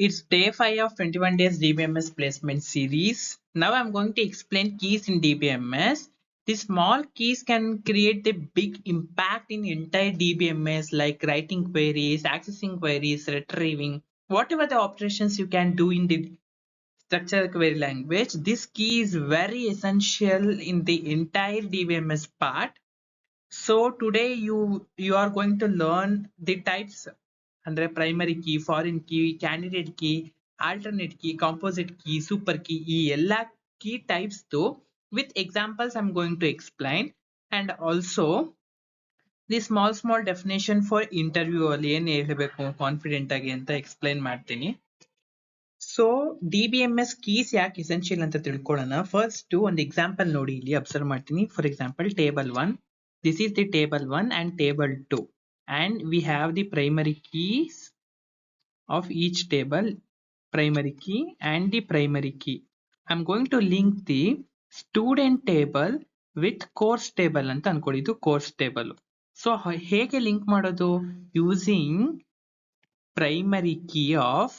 It's day 5 of 21 days DBMS placement series. Now I'm going to explain keys in DBMS. The small keys can create a big impact in entire DBMS like writing queries, accessing queries, retrieving, whatever the operations you can do in the structured query language. This key is very essential in the entire DBMS part. So today you are going to learn the types under primary key, foreign key, candidate key, alternate key, composite key, super key, ಈ ಎಲ್ಲ key types with examples I'm going to explain, and also the small definition for interview ಅಲ್ಲಿ ಏನು ಹೇಳಬೇಕು confident ಆಗಿ ಅಂತ explain ಮಾಡ್ತೀನಿ. So DBMS keys ಯಾಕೆ essential ಅಂತ ತಿಳ್ಕೊಳ್ಳೋಣ. ಫಸ್ಟ್ ಒಂದು ಎಕ್ಸಾಂಪಲ್ ನೋಡಿ, ಇಲ್ಲಿ ಅಬ್ಸರ್ವ್ ಮಾಡ್ತೀನಿ. For example table 1, this is the table 1 and table 2, and we have the primary keys of each table, primary key and the primary key. I'm going to link the student table with course table ಅಂತ ಅನ್ಕೊಳ್ಳಿ, ಇದು course table. So ಹೇಗೆ link ಮಾಡೋದು? Using primary key of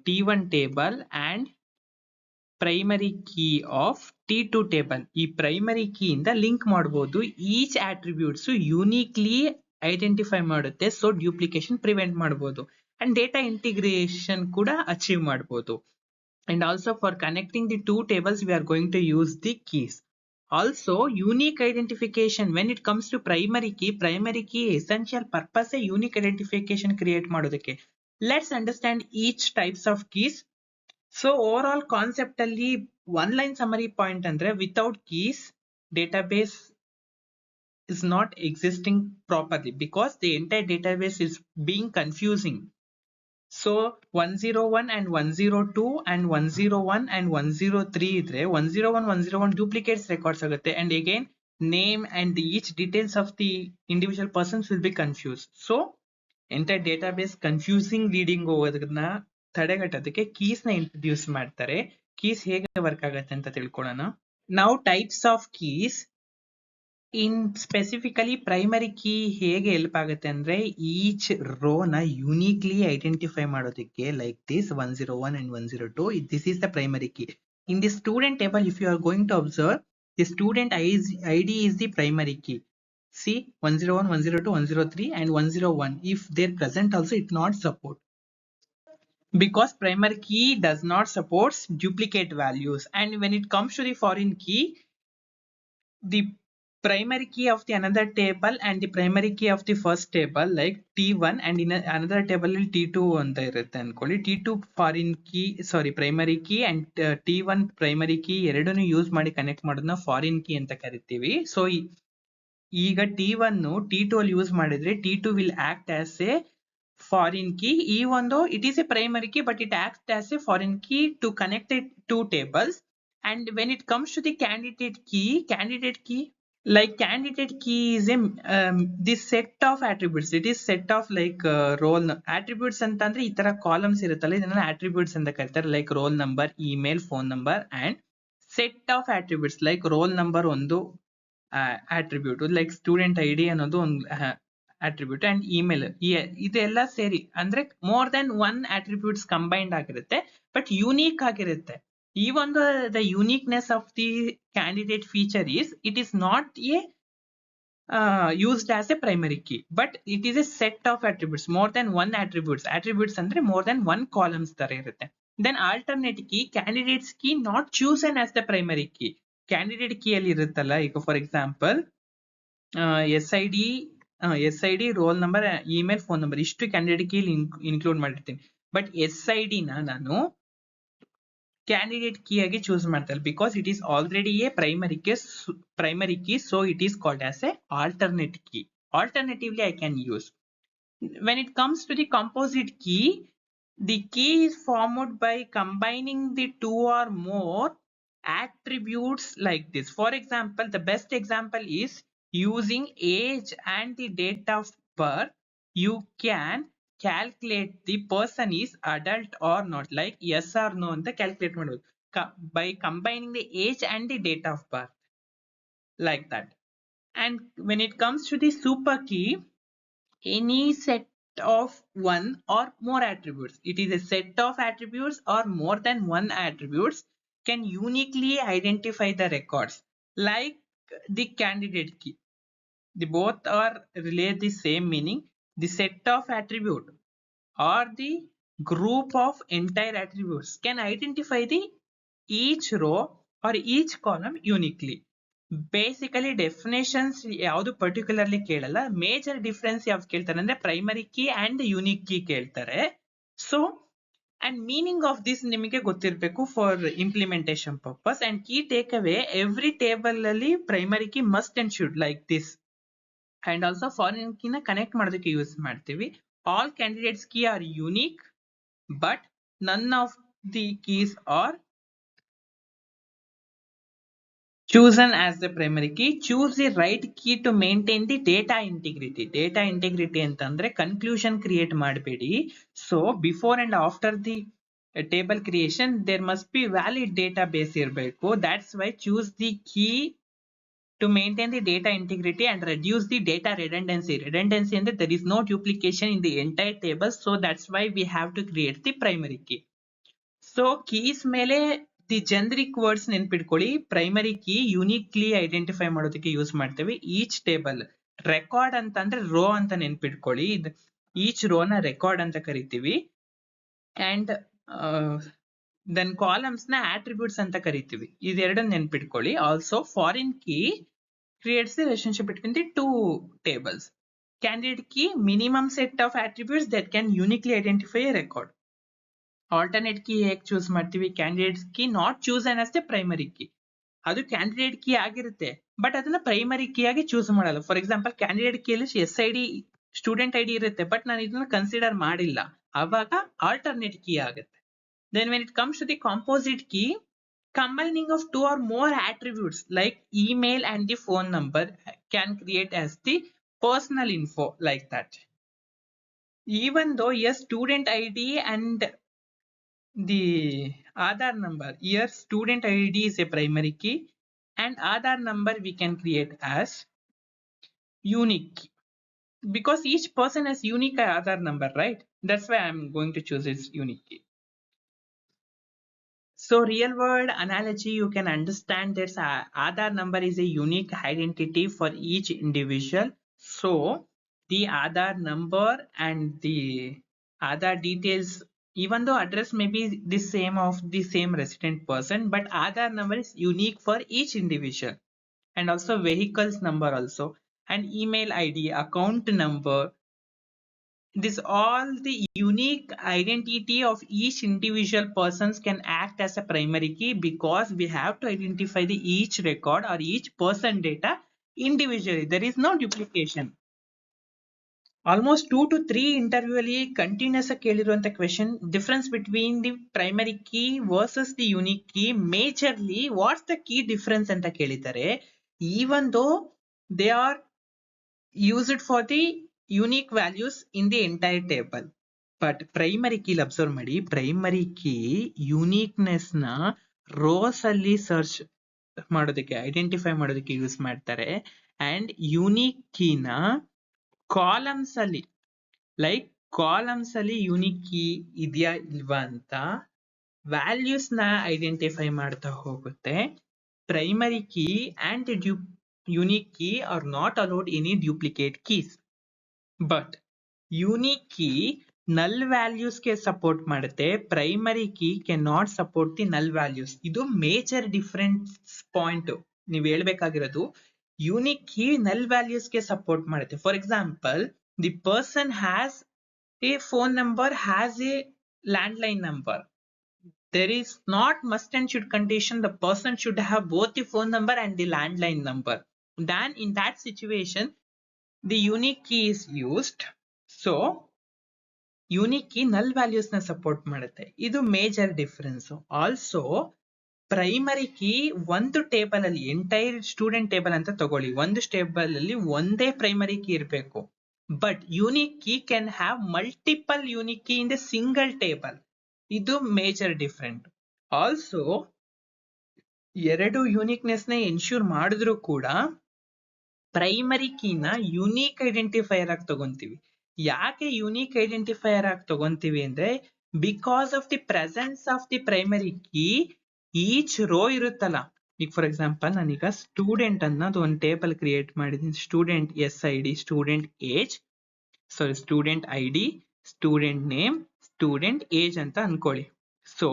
T1 table and primary key of T2 table. ಈ primary key ಇಂದ link ಮಾಡಬಹುದು. Each attributes ಯೂನಿಕ್ಲಿ identify ಮಾಡುತ್ತೆ, so duplication prevent ಮಾಡಬಹುದು ಅಂಡ್ ಡೇಟಾ ಇಂಟಿಗ್ರೇಷನ್ ಕೂಡ ಅಚೀವ್ ಮಾಡಬಹುದು. And also for connecting the two tables we are going to use the keys. Also unique identification, when it comes to primary key essential purpose unique identification create ಮಾಡೋದಕ್ಕೆ. Let's understand each types of keys. So overall concept ಅಲ್ಲಿ one line summary point ಅಂದ್ರೆ without keys database is not existing properly because the entire database is being confusing. So 101 and 102 and 101 and 103 ಇದ್ರೆ 101 duplicates records ಆಗುತ್ತೆ, and again name and each details of the individual persons will be confused. So entire database confusing reading ಹೋಗೋದನ್ನ ತಡೆಗಟ್ಟೋದಕ್ಕೆ keys ನ introduce ಮಾಡ್ತಾರೆ. Keys ಹೇಗೆ work ಆಗುತ್ತೆ ಅಂತ ತಿಳ್ಕೊಳ್ಳೋಣ. ನಾವು types of keys in specifically primary key ಹೇಗೆ ಹೆಲ್ಪ್ ಆಗುತ್ತೆ ಅಂದ್ರೆ ಈಚ್ ರೋ ನ ಯೂನಿಕ್ಲಿ ಐಡೆಂಟಿಫೈ ಮಾಡೋದಕ್ಕೆ, like this 101 and 102, this is the primary key. In the student table if you are going to observe, the student ID is the primary key. See 101, 102, 103 and 101, if they're present also it not support because primary key does not supports duplicate values. And when it comes to the foreign key, the primary key of the another table and the primary key of the first table like T1 and in another table T2 ಅಂತ ಇರುತ್ತೆ ಅನ್ಕೊಳ್ಳಿ. T2 foreign key primary key and T1 primary key ಎರಡನ್ನು use ಮಾಡಿ connect ಮಾಡೋದನ್ನ foreign key ಅಂತ ಕರಿತೀವಿ. So ಈಗ T1 T2 ಅಲ್ಲಿ ಯೂಸ್ ಮಾಡಿದ್ರೆ T2 will act as a foreign key, even though it is a primary key but it acts as a foreign key to connect the two tables. And when it comes to the candidate key is a this set of attributes. It is set of like role attributes ಅಂತಂದ್ರೆ ಈ ತರ columns ಇರುತ್ತಲ್ಲ, ಇದನ್ನ attributes ಅಂತ ಕರೀತಾರೆ. Like roll number, email, phone number and set of attributes like roll number ಒಂದು attribute, like student ID ಅನ್ನೋದು ಒಂದು attribute and email, ಇದೆಲ್ಲ ಸೇರಿ ಅಂದ್ರೆ more than one attributes combined ಆಗಿರುತ್ತೆ ಬಟ್ ಯೂನಿಕ್ ಆಗಿರುತ್ತೆ. Even the uniqueness of the candidate feature is it is not a used as a primary key, but it is a set of attributes, more than one attributes ಅಂದ್ರೆ more than one columns ತರ ಇರುತ್ತೆ. Then alternate key, candidates key not chosen as the primary key. Candidate key ಅಲ್ಲಿ ಇರುತ್ತಲ್ಲ, ಈಗ for example SID, roll number, email, phone number ಇಷ್ಟು candidate key include ಮಾಡಿರ್ತೀನಿ. But SID ನಾನು candidate key ಆಗಿ choose ಮಾಡ್ತಾರೆ because it is already a primary key, so it is called as a alternate key. Alternatively I can use. When it comes to the composite key, the key is formed by combining the two or more attributes like this. For example, the best example is using age and the date of birth. You can calculate the person is adult or not, like yes or no ಅಂತ calculate ಮಾಡೋದು by combining the age and the date of birth, like that. And when it comes to the super key, any set of one or more attributes. It is a set of attributes or more than one attributes can uniquely identify the records, like the candidate key. The both are relay the same meaning. The set of attribute or the group of entire attributes can identify the each row or each column uniquely. Basically definitions ಯಾವುದು particularly ಕೇಳಲ್ಲ. Major difference ಯಾವ್ದು ಕೇಳ್ತಾರೆ ಅಂದ್ರೆ primary key and unique key ಕೇಳ್ತಾರೆ. So and meaning of this ನಿಮಗೆ ಗೊತ್ತಿರಬೇಕು for implementation purpose. And key takeaway, every table ಅಲ್ಲಿ primary key must and should like this. And also foreign ಕೀನ connect ಮಾಡೋದಕ್ಕೆ use ಮಾಡ್ತೀವಿ. All candidates key are unique, but none of the keys are chosen as the primary key. Choose the right key to maintain the data integrity. Data integrity ಅಂತಂದ್ರೆ conclusion create ಮಾಡಬೇಡಿ. So before and after the table creation there must be valid database ಇರಬೇಕು. that's why choose the key to maintain the data integrity and reduce the data redundancy. Redundancy ಅಂದ್ರೆ there is no duplication in the entire table, so that's why we have to create the primary key. So keys ಮೇಲೆ the generic words ನೆನ್ಪಿಟ್ಕೊಳ್ಳಿ. Primary key ಯೂನಿಕ್ಲಿ identify ಮಾಡೋದಕ್ಕೆ use ಮಾಡ್ತೇವೆ. Each table record ಅಂತ ಅಂದ್ರೆ rho ಅಂತ ನೆನ್ಪಿಟ್ಕೊಳ್ಳಿ. Each ರೋನ record ಅಂತ ಕರಿತೀವಿ. ಅಂಡ್ ದೆನ್ ಕಾಲಮ್ಸ್ ನ ಆಟ್ರಿಬ್ಯೂಟ್ಸ್ ಅಂತ ಕರಿತೀವಿ. ಇದೆರಡನ್ನ ನೆನ್ಪಿಟ್ಕೊಳ್ಳಿ. Also foreign key creates the relationship between the two tables. Candidate key minimum set of attributes that can uniquely identify a record. Alternate key ಹೇಗೆ ಚೂಸ್ ಮಾಡ್ತೀವಿ? Candidate key not chosen as the primary key. ಅದು candidate key ಆಗಿರುತ್ತೆ, but ಅದನ್ನ primary key ಆಗಿ choose ಮಾಡಲ್ಲ. For example candidate ಕೀಲಿ SID student ID ಇರುತ್ತೆ, but ನಾನು ಇದನ್ನ ಕನ್ಸಿಡರ್ ಮಾಡಿಲ್ಲ, ಅವಾಗ ಆಲ್ಟರ್ನೇಟ್ ಕೀ ಆಗುತ್ತೆ. Then when it comes to the composite key, combining of two or more attributes like email and the phone number can create as the personal info, like that. Even though yes, student ID and the Aadhaar number, here student ID is a primary key and Aadhaar number we can create as unique key, because each person has unique Aadhaar number, right? That's why I'm going to choose its unique key. So real world analogy, you can understand that Aadhaar number is a unique identity for each individual. So the Aadhaar number and the Aadhaar details, even though address may be the same of the same resident person, but Aadhaar number is unique for each individual. And also vehicles number also, and email ID, account number, this all the unique identity of each individual persons can act as a primary key, because we have to identify the each record or each person data individually. There is no duplication. Almost 2 to 3 interview ಅಲ್ಲಿ continuous ಆಗಿ ಕೇಳಿರುವಂತ question, difference between the primary key versus the unique key. Majorly what's the key difference ಅಂತ ಕೇಳಿದ್ದಾರೆ. Even though they are used for the unique values in the entire table, but primary ಕೀಲಿ observe ಮಾಡಿ, primary key uniqueness ನ rows ಅಲ್ಲಿ search ಮಾಡೋದಕ್ಕೆ, identify ಮಾಡೋದಕ್ಕೆ use ಮಾಡ್ತಾರೆ. And unique ಕೀನ ಕಾಲಮ್ಸ್ ಅಲ್ಲಿ, ಲೈಕ್ ಕಾಲಮ್ಸ್ ಅಲ್ಲಿ ಯೂನಿಕ್ ಕೀ ಇದೆಯಾ ಇಲ್ವಾ ಅಂತ ವ್ಯಾಲ್ಯೂಸ್ ನ ಐಡೆಂಟಿಫೈ ಮಾಡ್ತಾ ಹೋಗುತ್ತೆ. Primary key and unique key are not allowed any duplicate keys, but unique key null values ಗೆ ಸಪೋರ್ಟ್ ಮಾಡುತ್ತೆ. Primary key can not support the null values. ಇದು ಮೇಜರ್ ಡಿಫರೆನ್ಸ್ ಪಾಯಿಂಟ್ ನೀವು ಹೇಳ್ಬೇಕಾಗಿರೋದು. ಯೂನಿಕ್ ಕೀ ನಲ್ ವ್ಯಾಲ್ಯೂಸ್ ಗೆ support ಮಾಡುತ್ತೆ. For example, the person has a phone number, has a landline number. There is not must and should condition. The person should have both the phone number and the landline number. Then in that situation, the unique key is used. So unique key null values na support ಮಾಡುತ್ತೆ. ಇದು major difference. Also primary key ಒಂದು table ಅಲ್ಲಿ, entire student table ಅಂತ ತಗೊಳ್ಳಿ, ಒಂದು table ಅಲ್ಲಿ ಒಂದೇ primary key ಇರಬೇಕು. But unique key can have multiple unique key in the single table. ಇದು ಮೇಜರ್ ಡಿಫರೆಂಟ್. ಆಲ್ಸೋ ಎರಡು ಯೂನಿಕ್ನೆಸ್ ನ ಎನ್ಶೂರ್ ಮಾಡಿದ್ರು ಕೂಡ ಪ್ರೈಮರಿ ಕೀನ ಯೂನಿಕ್ ಐಡೆಂಟಿಫೈಯರ್ ಆಗಿ ತಗೊಂತೀವಿ. ಯಾಕೆ ಯೂನಿಕ್ ಐಡೆಂಟಿಫೈಯರ್ ಆಗಿ ತಗೊಂತೀವಿ ಅಂದ್ರೆ because of the presence of the primary key each row ಇರುತ್ತಲ್ಲ. ಈಗ ಫಾರ್ ಎಕ್ಸಾಂಪಲ್ ನಾನೀಗ ಸ್ಟೂಡೆಂಟ್ ಅನ್ನೋದು ಒಂದು ಟೇಬಲ್ ಕ್ರಿಯೇಟ್ ಮಾಡಿದ್ದೀನಿ. Student SID, student age, sorry student ID, student name, student age ಅಂತ ಅನ್ಕೊಳ್ಳಿ. So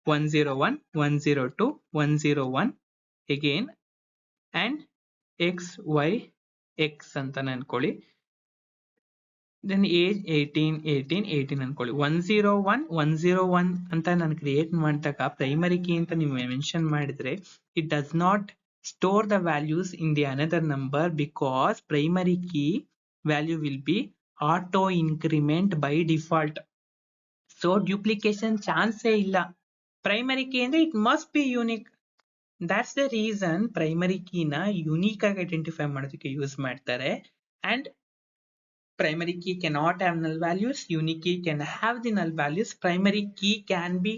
101, 102, 101 again and XY X ಅಂತ ಅನ್ಕೊಳ್ಳಿ. ದೆನ್ ಏಜ್ 18, 18, 18 ಅನ್ಕೊಳ್ಳಿ. 101, 101 ಅಂತ ನಾನು ಕ್ರಿಯೇಟ್ ಮಾಡಿದಾಗ ಪ್ರೈಮರಿ ಕೀ ಅಂತ ನೀವು ಮೆನ್ಷನ್ ಮಾಡಿದ್ರೆ it does not store the values in the another number because primary key value will be auto increment by default. So duplication ಚಾನ್ಸೇ ಇಲ್ಲ. ಪ್ರೈಮರಿ ಕೀ ಅಂದ್ರೆ it must be unique. That's the reason primary ಕೀನ unique ಆಗಿ identify ಮಾಡೋದಕ್ಕೆ use ಮಾಡ್ತಾರೆ. And primary key cannot have null values, unique key can have the null values. Primary key can be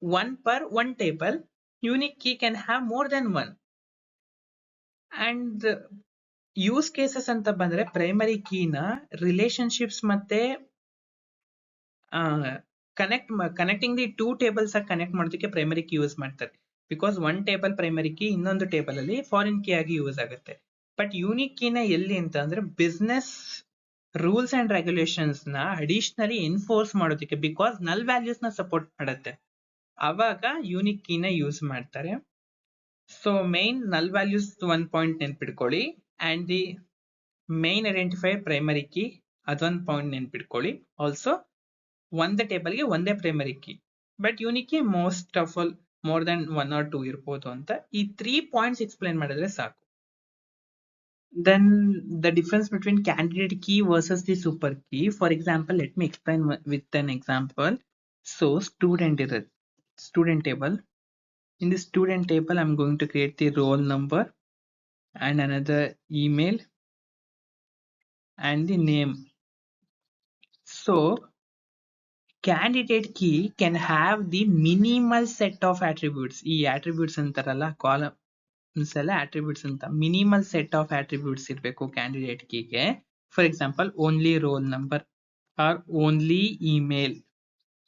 one per one table, unique key can have more than one. And use cases ಅಂತ ಬಂದ್ರೆ primary ಕೀನ relationships ಮತ್ತೆ connecting the two tables ಆಗಿ connect ಮಾಡೋದಕ್ಕೆ primary key use ಮಾಡ್ತಾರೆ. Because one table primary key ಇನ್ನೊಂದು table ಅಲ್ಲಿ foreign key ಆಗಿ use ಆಗುತ್ತೆ. ಬಟ್ ಯೂನಿಕ್ ಕೀನ ಎಲ್ಲಿ ಅಂತ ಅಂದ್ರೆ ಬಿಸ್ನೆಸ್ ರೂಲ್ಸ್ ಅಂಡ್ ರೆಗ್ಯುಲೇಷನ್ಸ್ ನ ಅಡಿಷನಲಿ ಎನ್ಫೋರ್ಸ್ ಮಾಡೋದಕ್ಕೆ, ಬಿಕಾಸ್ ನಲ್ ವ್ಯಾಲ್ಯೂಸ್ ನ ಸಪೋರ್ಟ್ ಮಾಡುತ್ತೆ, ಅವಾಗ ಯೂನಿಕ್ ಕೀನ ಯೂಸ್ ಮಾಡ್ತಾರೆ. ಸೊ ಮೈನ್ ನಲ್ ವ್ಯಾಲ್ಯೂಸ್ ಒಂದ್ point ನೆನ್ಪಿಡ್ಕೊಳ್ಳಿ, and the main identifier primary key ಅದೊಂದು ಪಾಯಿಂಟ್ ನೆನ್ಪಿಡ್ಕೊಳ್ಳಿ. ಆಲ್ಸೋ ಒಂದೇ ಟೇಬಲ್ಗೆ ಒಂದೇ primary key, but unique key most of all more than 1 or 2 ಇರ್ಬೋದು ಅಂತ ಈ 3 ಪಾಯಿಂಟ್ಸ್ ಎಕ್ಸ್ಪ್ಲೈನ್ ಮಾಡಿದ್ರೆ ಸಾಕು. Then the difference between candidate key versus the super key. For example, let me explain with an example. So student is a student table. In the student table, I'm going to create the roll number and another email and the name. So candidate key can have the minimal set of attributes. ಈ attributes ಅಂತಾರಲ್ಲ column attributes ಅಂತ minimal set of attributes ಇರಬೇಕು candidate ಕೀಗೆ. For example only roll number or only email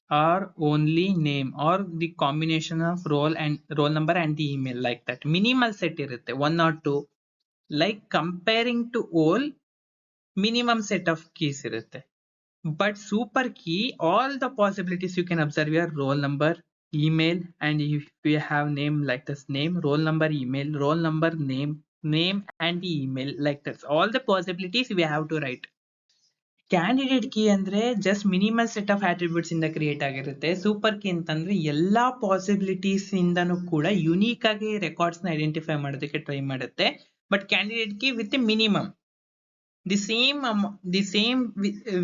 or only name or the combination of roll number and the email, like that minimal set ಇರುತ್ತೆ 1 or 2. Like comparing to all minimum set of keys ಇರುತ್ತೆ. But super key all the possibilities you can observe your roll number, email, and if you have name like this, name, roll number, email, roll number, name and email, like that, all the possibilities we have to write. Candidate key ಅಂದ್ರೆ just minimal set of attributes ಇಂದ create ಆಗಿರುತ್ತೆ. Super key ಅಂತಂದ್ರೆ ಎಲ್ಲಾ possibilities ಇಂದನೂ ಕೂಡ unique ಆಗಿ records ನ identify ಮಾಡೋದಕ್ಕೆ try ಮಾಡುತ್ತೆ. But candidate key with minimum the same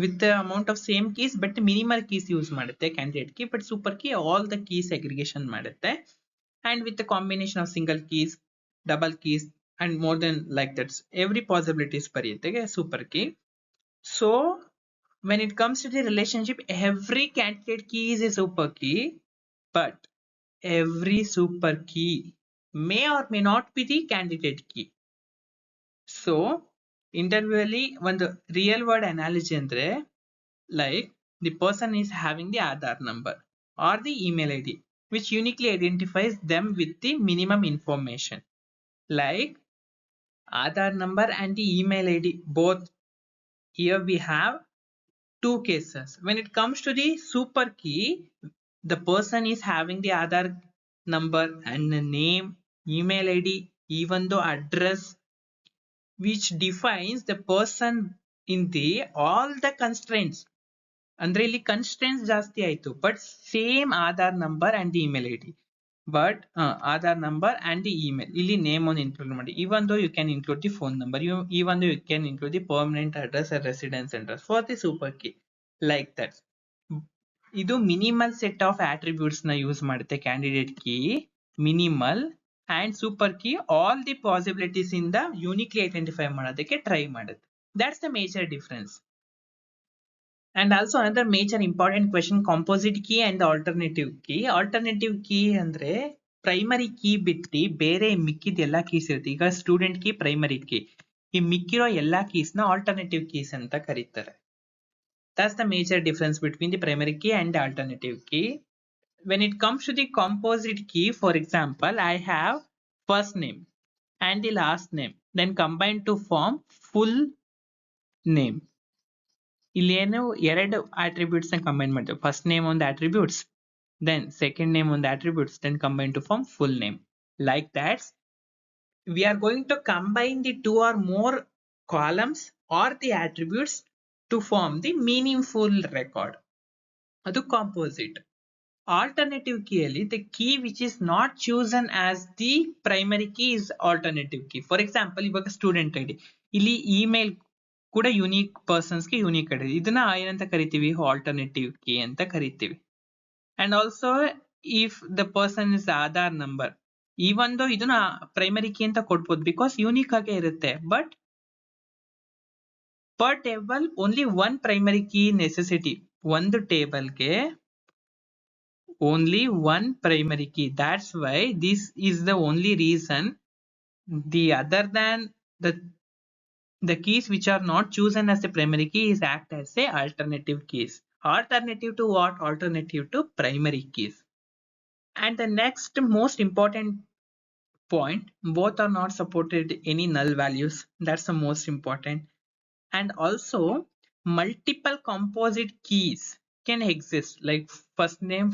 with the amount of same keys, but minimal keys use ಮಾಡುತ್ತೆ candidate key. but super key all the keys segregation ಮಾಡುತ್ತೆ, and with the combination of single keys, double keys and more than like that every possibilities ಬರೆಯುತ್ತೆ super key. So when it comes to the relationship, every candidate key is a super key, but every super key may or may not be the candidate key. So interview ಅಲ್ಲಿ ಒಂದು real word analogy ಅಂದ್ರೆ like the person is having the Aadhaar number R the email ID which uniquely identifies them with the minimum information, like Aadhaar number and the email ID both. Here we have two cases. When it comes to the super key, the person is having the Aadhaar number and the name, email ID, even though address, which defines the person in the all the constraints. ಅಂದ್ರೆ ಇಲ್ಲಿ constraints ಜಾಸ್ತಿ ಆಯ್ತು, but same Aadhaar number and the email ID, but Aadhaar number and the email, ಇಲ್ಲಿ name ಅನ್ನು include ಮಾಡಿ. Even though you can include the phone number, even though you can include the permanent address and residence address for the super key, like that. ಇದು minimal set of attributes ನ use ಮಾಡುತ್ತೆ candidate key, minimal. And super key all the possibilities ಇಂದ uniquely identify ಮಾಡೋದಕ್ಕೆ try ಮಾಡುತ್ತೆ. That's the major difference. And also another major important question, composite key and the alternative key. Alternative key ಅಂದ್ರೆ primary key ಬಿಟ್ಟು ಬೇರೆ ಮಿಕ್ಕಿದ ಎಲ್ಲಾ keys ಇರುತ್ತೆ. ಈಗ ಸ್ಟೂಡೆಂಟ್ ಕೀ ಪ್ರೈಮರಿ ಕೀ, ಈ ಮಿಕ್ಕಿರೋ ಎಲ್ಲಾ ಕೀಸ್ ನ ಆಲ್ಟರ್ನೇಟಿವ್ ಕೀಸ್ ಅಂತ ಕರೀತಾರೆ. That's the major difference between the primary key and the alternative key. When it comes to the composite key, for example, I have first name and the last name, then combined to form full name. ಇಲ್ಲೇನು ಎರಡು attributes ನ combine ಮಾಡ್ತೇವೆ. First name on the attributes, then second name on the attributes, then combine to form full name. Like that, we are going to combine the two or more columns or the attributes to form the meaningful record. ಅದು composite. Alternative key ಅಲ್ಲಿ the key which is not chosen as the primary key is alternative key. For example, ಇವಾಗ student ID, ಇಲ್ಲಿ email ಕೂಡ unique ಪರ್ಸನ್ಸ್ಗೆ unique ID, ಇದನ್ನ ಏನಂತ ಕರಿತೀವಿ, alternative key ಅಂತ ಕರಿತೀವಿ. And also if the person is Aadhaar number, ಈ ಒಂದು ಇದನ್ನ ಪ್ರೈಮರಿ ಕೀ ಅಂತ ಕೊಡ್ಬೋದು ಬಿಕಾಸ್ ಯೂನಿಕ್ ಆಗೇ ಇರುತ್ತೆ. But per table only one primary key necessity, ಒಂದು ಟೇಬಲ್ಗೆ only one primary key. That's why this is the only reason the other than the keys which are not chosen as the primary key is act as a alternative keys. Alternative to what? Alternative to primary keys. And the next most important point, both are not supported any null values. That's the most important. And also multiple composite keys can exist, like first name,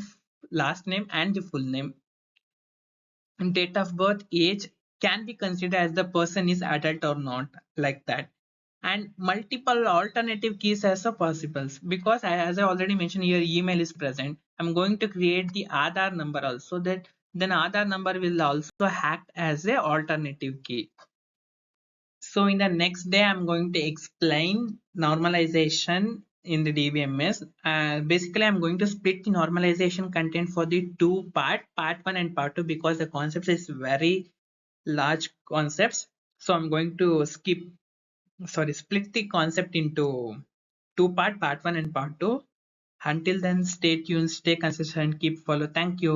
last name and the full name. Date of birth, age can be considered as the person is adult or not, like that. And multiple alternative keys as a possibles, because as I already mentioned here, email is present. I'm going to create the Aadhaar number also, that then Aadhaar number will also act as a alternative key. So in the next day, I'm going to explain normalization in the DBMS. Basically, I'm going to split the normalization content for the two part 1 and part 2, because the concepts is very large concepts. So I'm going to split the concept into two part 1 and part 2. Until then, stay tuned, stay consistent, keep follow. Thank you.